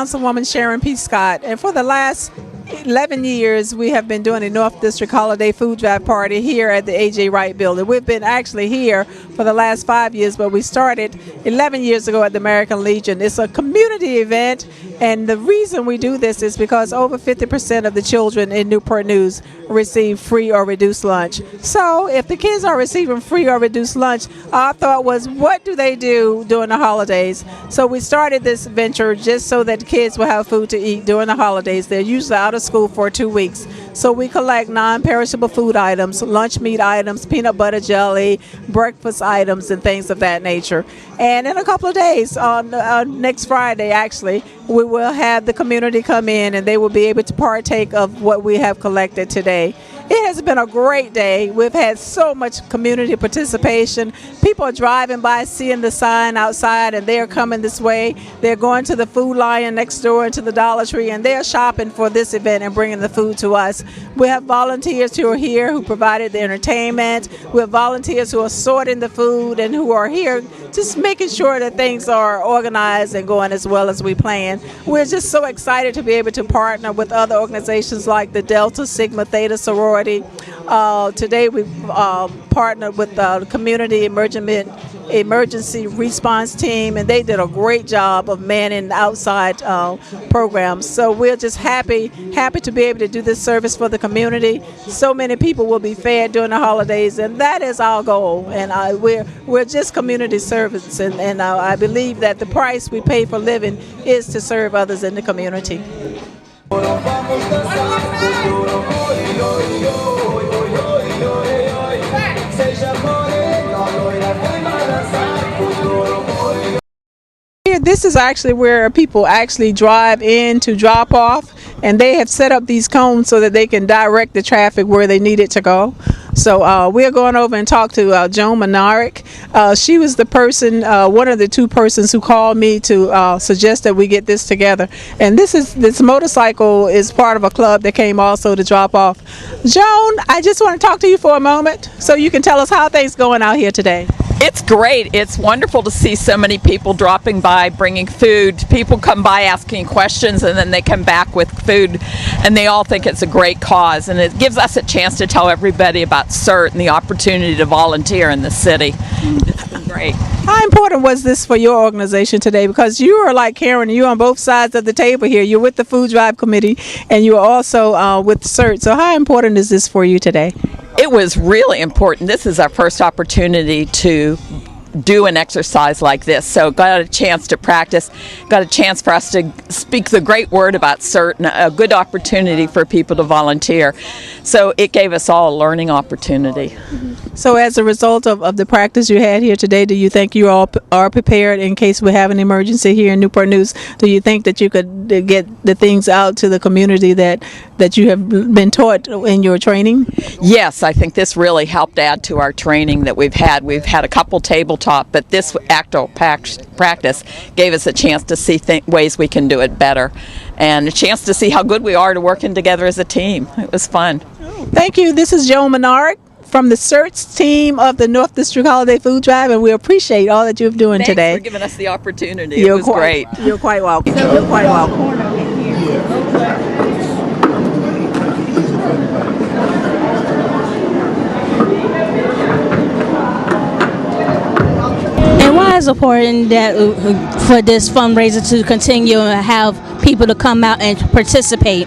Councilwoman Sharon P. Scott, and for the last 11 years, we have been doing a North District Holiday Food Drive Party here at the A.J. Wright Building. We've been actually here for the last 5 years, but we started 11 years ago at the American Legion. It's a community event, and the reason we do this is because over 50% of the children in Newport News receive free or reduced lunch. So if the kids are receiving free or reduced lunch, our thought was, what do they do during the holidays? So we started this venture just so that kids will have food to eat during the holidays. They're usually out of school for 2 weeks. So we collect non-perishable food items, lunch meat items, peanut butter jelly, breakfast items, and things of that nature. And in a couple of days, on next Friday actually, we will have the community come in and they will be able to partake of what we have collected today. It has been a great day. We've had so much community participation. People are driving by, seeing the sign outside, and they are coming this way. They're going to the Food Lion next door and to the Dollar Tree, and they're shopping for this event and bringing the food to us. We have volunteers who are here who provided the entertainment. We have volunteers who are sorting the food and who are here just making sure that things are organized and going as well as we plan. We're just so excited to be able to partner with other organizations like the Delta Sigma Theta Sorority. Today we've partnered with the Community Emergency Response Team, and they did a great job of manning outside programs. So we're just happy to be able to do this service for the community. So many people will be fed during the holidays, and that is our goal. And we're just community service, and I believe that the price we pay for living is to serve others in the community. This is actually where people actually drive in to drop off, and they have set up these cones so that they can direct the traffic where they need it to go. So we're going over and talk to Joan Monaric. She was the person, one of the two persons who called me to suggest that we get this together. And this motorcycle is part of a club that came also to drop off. Joan, I just want to talk to you for a moment so you can tell us how things going out here today. It's great. It's wonderful to see so many people dropping by, bringing food. People come by asking questions, and then they come back with food, and they all think it's a great cause. And it gives us a chance to tell everybody about CERT and the opportunity to volunteer in the city. It's been great. How important was this for your organization today? Because you are like Karen, you're on both sides of the table here. You're with the Food Drive Committee, and you're also with CERT. So how important is this for you today? It was really important. This is our first opportunity to do an exercise like this, so got a chance to practice, got a chance for us to speak the great word about CERT, and a good opportunity for people to volunteer. So it gave us all a learning opportunity. So as a result of the practice you had here today, do you think you all are prepared in case we have an emergency here in Newport News? Do you think that you could get the things out to the community that you have been taught in your training? Yes, I think this really helped add to our training that we've had. We've had a couple tabletop, but this actual practice gave us a chance to see ways we can do it better, and a chance to see how good we are to working together as a team. It was fun. Thank you. This is Joan Menard from the CERT team of the North District Holiday Food Drive, and we appreciate all that you're doing today. Thanks for giving us the opportunity. It was great. You're quite welcome. You're quite welcome. It's important that for this fundraiser to continue and have people to come out and participate.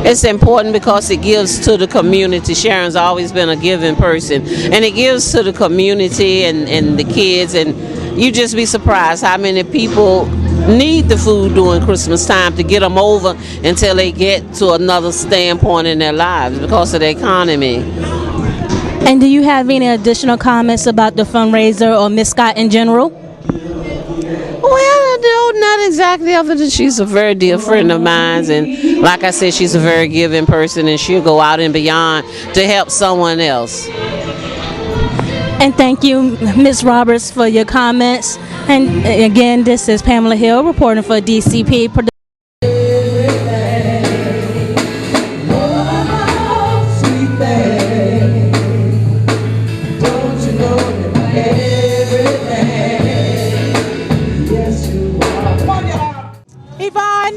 It's important because it gives to the community. Sharon's always been a giving person, and it gives to the community and the kids, and you just be surprised how many people need the food during Christmas time to get them over until they get to another standpoint in their lives because of the economy. And do you have any additional comments about the fundraiser or Miss Scott in general? Well, no, not exactly, other than she's a very dear friend of mine, and like I said, she's a very giving person, and she'll go out and beyond to help someone else. And thank you, Ms. Roberts, for your comments. And again, this is Pamela Hill reporting for DCP. If I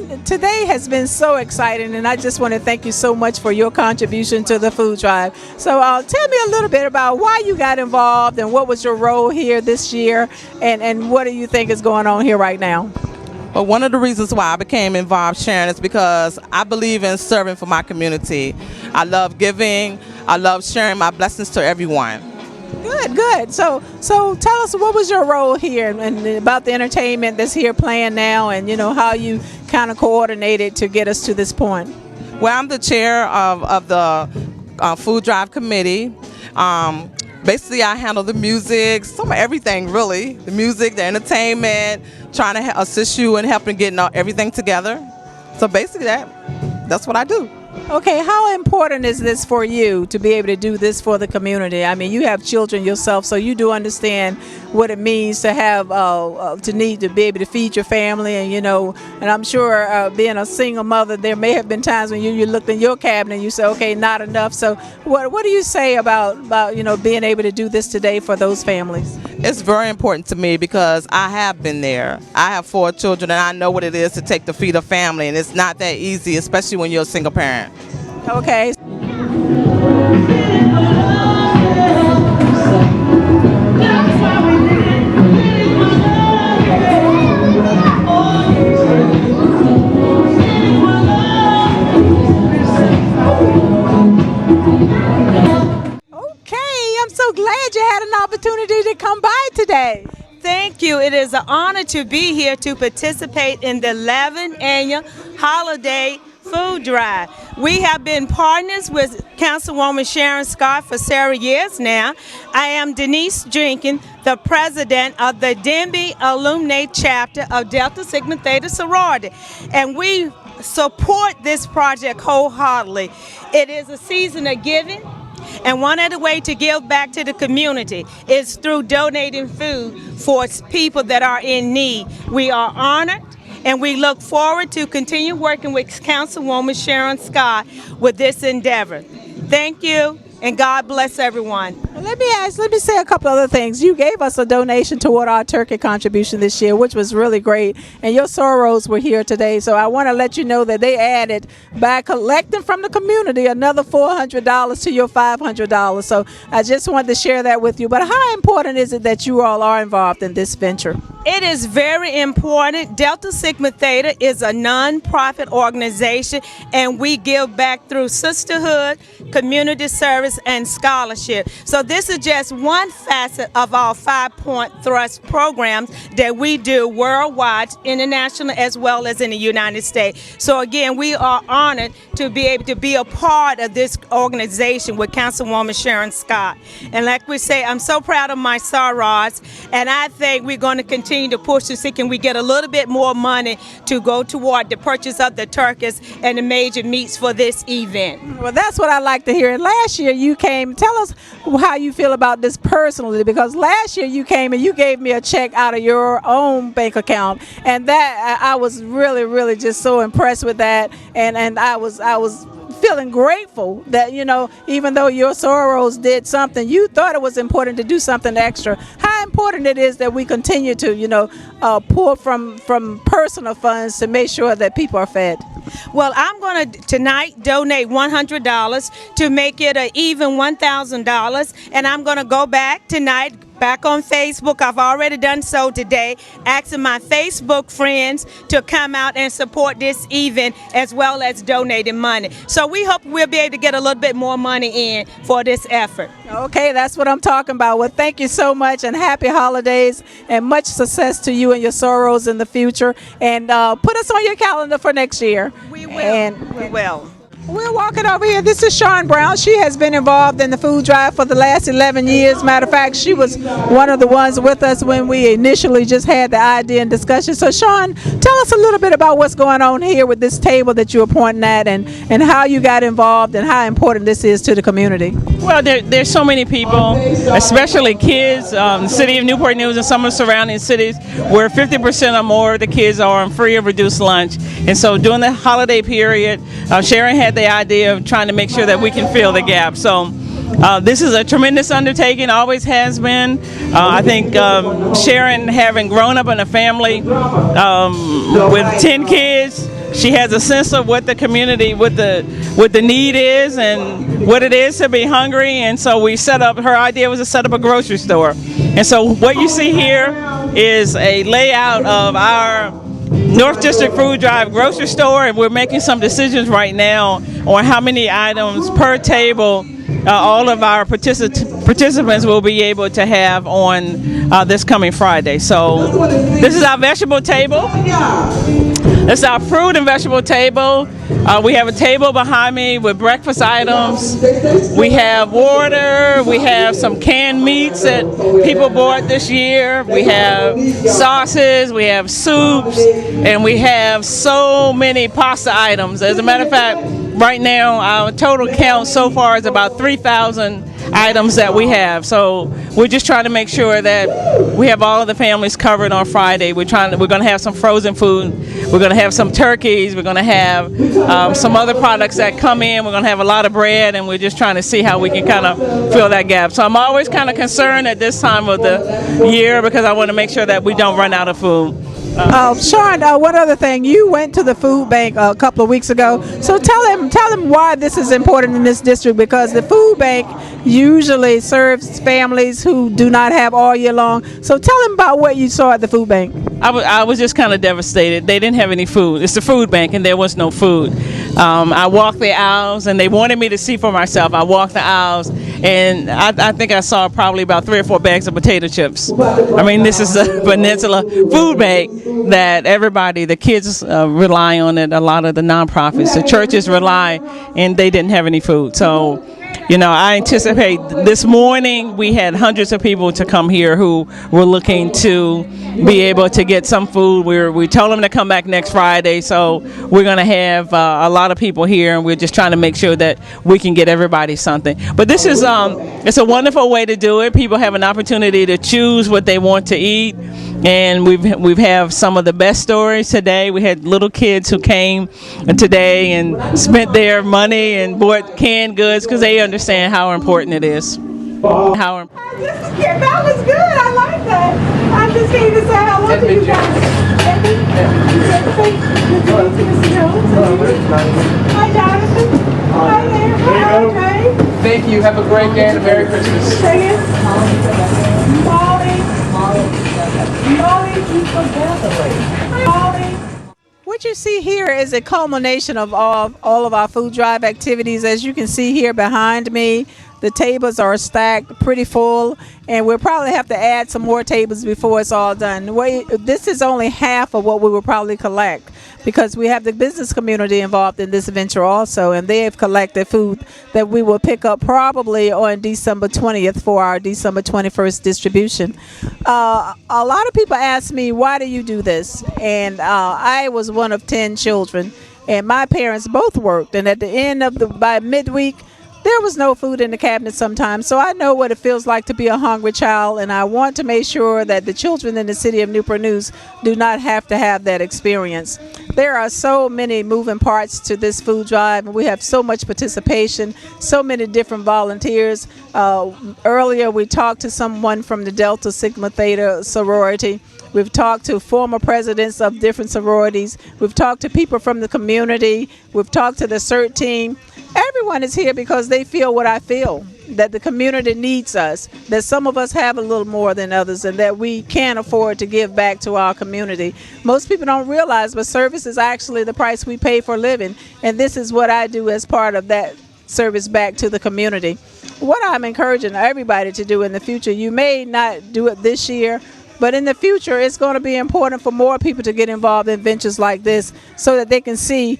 exciting, and I just want to thank you so much for your contribution to the food drive. So tell me a little bit about why you got involved and what was your role here this year, and what do you think is going on here right now? Well, one of the reasons why I became involved, Sharon, is because I believe in serving for my community. I love giving. I love sharing my blessings to everyone. Good, good. So tell us, what was your role here and about the entertainment that's here playing now, and how you kind of coordinated to get us to this point? Well, I'm the chair of the food drive committee. Basically, I handle the music, everything really. The music, the entertainment, trying to assist you in helping getting everything together. So basically that's what I do. Okay, how important is this for you to be able to do this for the community? I mean, you have children yourself, so you do understand what it means to have to need to be able to feed your family, and and I'm sure being a single mother, there may have been times when you looked in your cabinet and you say, okay, not enough. So what do you say about being able to do this today for those families? It's very important to me because I have been there. I have 4 children, and I know what it is to take to feed a family, and it's not that easy, especially when you're a single parent. Okay. I'm so glad you had an opportunity to come by today. Thank you. It is an honor to be here to participate in the 11th annual holiday food drive. We have been partners with Councilwoman Sharon Scott for several years now. I am Denise Jenkins, the president of the Denby Alumni chapter of Delta Sigma Theta Sorority, and we support this project wholeheartedly. It is a season of giving, and one of the ways to give back to the community is through donating food for people that are in need. We are honored, and we look forward to continue working with Councilwoman Sharon Scott with this endeavor. Thank you, and God bless everyone. Let me say a couple other things. You gave us a donation toward our turkey contribution this year, which was really great, and your sorors were here today, so I want to let you know that they added, by collecting from the community, another $400 to your $500. So I just wanted to share that with you. But how important is it that you all are involved in this venture? It is very important. Delta Sigma Theta is a non-profit organization, and we give back through sisterhood, community service, and scholarship. So this is just one facet of our 5-point thrust programs that we do worldwide, international, as well as in the United States. So again, we are honored to be able to be a part of this organization with Councilwoman Sharon Scott. And like we say, I'm so proud of my sorors, and I think we're going to continue to push to see can we get a little bit more money to go toward the purchase of the turkeys and the major meats for this event. Well, that's what I like to hear. And last year you came. Tell us how you feel about this personally, because last year you came and you gave me a check out of your own bank account, and that I was really just so impressed with that, and I was feeling grateful that even though your sorors did something, you thought it was important to do something extra. How important it is that we continue to pour from personal funds to make sure that people are fed. Well, I'm going to tonight donate $100 to make it an even $1,000, and I'm going to go back tonight back on Facebook. I've already done so today, asking my Facebook friends to come out and support this event as well as donating money. So we hope we'll be able to get a little bit more money in for this effort. Okay, that's what I'm talking about. Well, thank you so much, and happy holidays, and much success to you and your sorors in the future. And put us on your calendar for next year. We will. We will. We're walking over here. This is Sharon Brown. She has been involved in the food drive for the last 11 years. Matter of fact, she was one of the ones with us when we initially just had the idea and discussion. So, Sharon, tell us a little bit about what's going on here with this table that you're pointing at, and how you got involved and how important this is to the community. Well, there's so many people, especially kids. The city of Newport News and some of the surrounding cities where 50% or more of the kids are on free or reduced lunch. And so during the holiday period, Sharon had the idea of trying to make sure that we can fill the gap. So this is a tremendous undertaking, always has been. I think Sharon, having grown up in a family with 10 kids, She has a sense of what the community, what the need is, and what it is to be hungry. And so we set up. Her idea was to set up a grocery store. And so what you see here is a layout of our North District Food Drive grocery store, and we're making some decisions right now on how many items per table all of our participants will be able to have on this coming Friday. So this is our vegetable table. This is our fruit and vegetable table. We have a table behind me with breakfast items. We have water. We have some canned meats that people bought this year. We have sauces. We have soups. And we have so many pasta items. As a matter of fact, right now, our total count so far is about 3,000 items that we have. So we're just trying to make sure that we have all of the families covered on Friday. We're going to have some frozen food. We're going to have some turkeys. We're going to have some other products that come in. We're going to have a lot of bread, and we're just trying to see how we can kind of fill that gap. So I'm always kind of concerned at this time of the year because I want to make sure that we don't run out of food. Sharon, one other thing, you went to the food bank a couple of weeks ago. So tell them why this is important in this district, because the food bank usually serves families who do not have all year long. So tell them about what you saw at the food bank. I was just kind of devastated. They didn't have any food. It's the food bank, and there was no food. I walked the aisles, and they wanted me to see for myself. I walked the aisles, and I think I saw probably about 3 or 4 bags of potato chips. I mean, this is a Peninsula food bank that everybody, the kids rely on it, a lot of the nonprofits, the churches rely, and they didn't have any food. So, you know, I anticipate this morning we had hundreds of people to come here who were looking to be able to get some food. We told them to come back next Friday, so we're going to have a lot of people here, and we're just trying to make sure that we can get everybody something. But this is it's a wonderful way to do it. People have an opportunity to choose what they want to eat, and we've have some of the best stories today. We had little kids who came today and spent their money and bought canned goods because they understand how important it is. That was good. I like that. I just came to say hello to you guys. Hi, Jonathan. Hi there. Hi, Andre. Thank you. Have a great day and a Merry Christmas. What you see here is a culmination of all of our food drive activities. As you can see here behind me, the tables are stacked pretty full, and we'll probably have to add some more tables before it's all done. This is only half of what we will probably collect, because we have the business community involved in this venture also, and they have collected food that we will pick up probably on December 20th for our December 21st distribution. A lot of people ask me, why do you do this? And I was one of 10 children, and my parents both worked, and at the end of by midweek, there was no food in the cabinet sometimes. So I know what it feels like to be a hungry child, and I want to make sure that the children in the city of Newport News do not have to have that experience. There are so many moving parts to this food drive, and we have so much participation, so many different volunteers. Earlier we talked to someone from the Delta Sigma Theta sorority. We've talked to former presidents of different sororities. We've talked to people from the community. We've talked to the CERT team. Everyone is here because they feel what I feel, that the community needs us, that some of us have a little more than others, and that we can't afford to give back to our community. Most people don't realize, but service is actually the price we pay for living, and this is what I do as part of that service back to the community. What I'm encouraging everybody to do in the future, you may not do it this year, but in the future, it's going to be important for more people to get involved in ventures like this so that they can see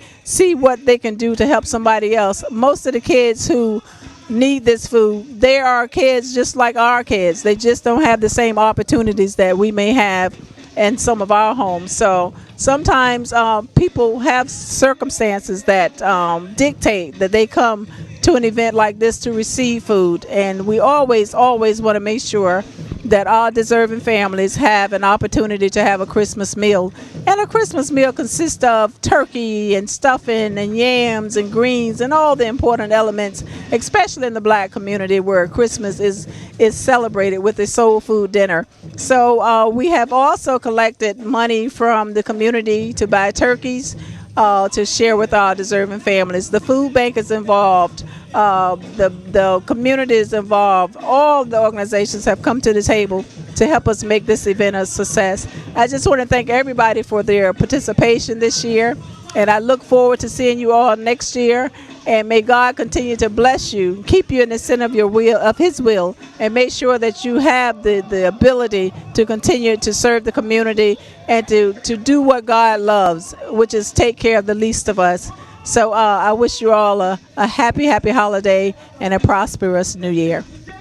what they can do to help somebody else. Most of the kids who need this food, they are kids just like our kids. They just don't have the same opportunities that we may have in some of our homes. So sometimes people have circumstances that dictate that they come to an event like this to receive food. And we always want to make sure that all deserving families have an opportunity to have a Christmas meal. And a Christmas meal consists of turkey and stuffing and yams and greens and all the important elements, especially in the Black community where Christmas is celebrated with a soul food dinner. So we have also collected money from the community to buy turkeys. to share with our deserving families. The food bank is involved. The community is involved. All the organizations have come to the table to help us make this event a success. I just want to thank everybody for their participation this year, and I look forward to seeing you all next year. And may God continue to bless you, keep you in the center of your will, of His will, and make sure that you have the ability to continue to serve the community and to do what God loves, which is take care of the least of us. So I wish you all a happy holiday and a prosperous new year.